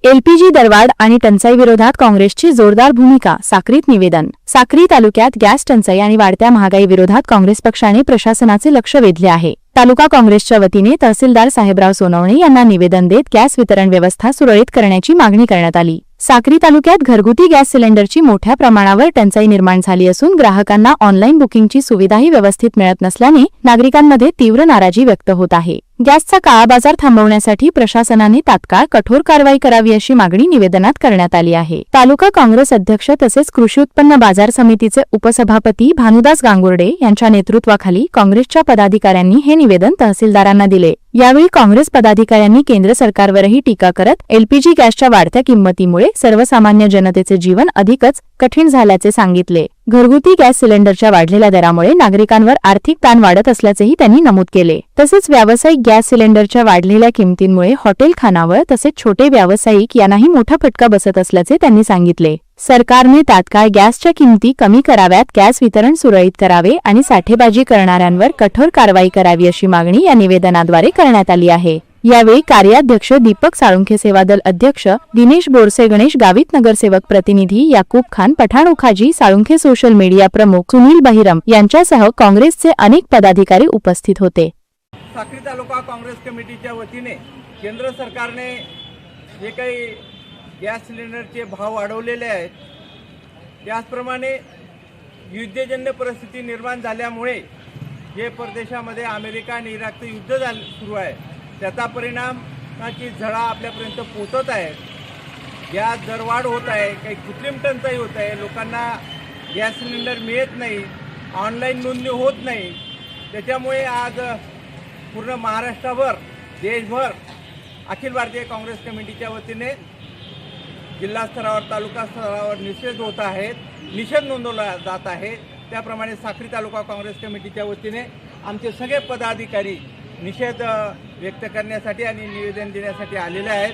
LPG दरवाढ आणि टंचाई विरोधात काँग्रेसची जोरदार भूमिका, साक्रीत निवेदन। साक्री तालुक्यात गॅस टंचाई आणि वाढत्या महागाई विरोधात काँग्रेस पक्षाने प्रशासनाचे लक्ष वेधले आहे। तालुका काँग्रेसच्या वतीने तहसीलदार साहेबराव सोनवणे यांना निवेदन देत गॅस वितरण व्यवस्था सुरळीत करण्याची मागणी करण्यात आली। साक्री तालुक्यात घरगुती गॅस सिलेंडरची मोठ्या प्रमाणावर टंचाई निर्माण झाली असून ग्राहकांना ऑनलाईन बुकिंगची सुविधाही व्यवस्थित मिळत नसल्याने नागरिकांमध्ये तीव्र नाराजी व्यक्त होत आहे। गॅसचा काळाबाजार थांबवण्यासाठी प्रशासनाने तात्काळ कठोर कारवाई करावी अशी मागणी निवेदनात करण्यात आली आहे। तालुका काँग्रेस अध्यक्ष तसेच कृषी उत्पन्न बाजार समितीचे उपसभापती भानुदास गांगुर्डे यांच्या नेतृत्वाखाली काँग्रेसच्या पदाधिकाऱ्यांनी हे निवेदन तहसीलदारांना दिले। यावेळी काँग्रेस पदाधिकाऱ्यांनी केंद्र सरकारवरही टीका करत एलपीजी गॅसच्या वाढत्या किंमतीमुळे सर्वसामान्य जनतेचे जीवन अधिकच कठीण झाल्याचे सांगितले। घरगुती गॅस सिलेंडरच्या वाढलेल्या दरामुळे नागरिकांवर आर्थिक ताण वाढत असल्याचेही त्यांनी नमूद केले। तसेच व्यावसायिक गॅस सिलेंडरच्या वाढलेल्या किंमतींमुळे हॉटेल खानावळ तसेच छोटे व्यावसायिक यांनाही मोठा फटका बसत असल्याचे त्यांनी सांगितले। सरकारने तात्काळ गॅसच्या किंमती कमी कराव्यात, गॅस वितरण सुरळीत करावे आणि साठेबाजी करणाऱ्यांवर कठोर कारवाई करावी अशी मागणी या निवेदनाद्वारे करण्यात आली आहे। यावेळी कार्याध्यक्ष दीपक साळुंखे, सेवादल अध्यक्ष दिनेश बोरसे, गणेश गावित, नगरसेवक प्रतिनिधी याकूब खान, पठाण उखाजी, साळुंखे सोशल मीडिया प्रमुख सुनील बहिरम यांच्यासह काँग्रेसचे अनेक पदाधिकारी उपस्थित होते। साक्री तालुका काँग्रेस कमिटीच्या वतीने केंद्र सरकारने जे काही गॅस सिलेंडरचे भाव वाढवलेले आहेत, त्याचप्रमाणे युद्धजन्य परिस्थिती निर्माण झाल्यामुळे जे परदेशामध्ये अमेरिका आणि इराकचं युद्ध सुरू आहे, त्याचा परिणामाची झळा आपल्यापर्यंत पोहोचत आहे। गॅस दरवाढ होत आहे, काही कृत्रिम टंचाई होत आहे, लोकांना गॅस सिलेंडर मिळत नाही, ऑनलाईन नोंदणी होत नाही। त्याच्यामुळे आज पूर्ण महाराष्ट्रावर, देशभर अखिल भारतीय काँग्रेस कमिटीच्या वतीने जिल्हा स्तरावर, तालुका स्तरावर निषेध नोंदवला जात आहे। त्याप्रमाणे साक्री तालुका काँग्रेस कमिटीच्या वतीने आमचे सगळे पदाधिकारी निषेध व्यक्त करण्यासाठी आणि निवेदन देण्यासाठी आलेले आहेत।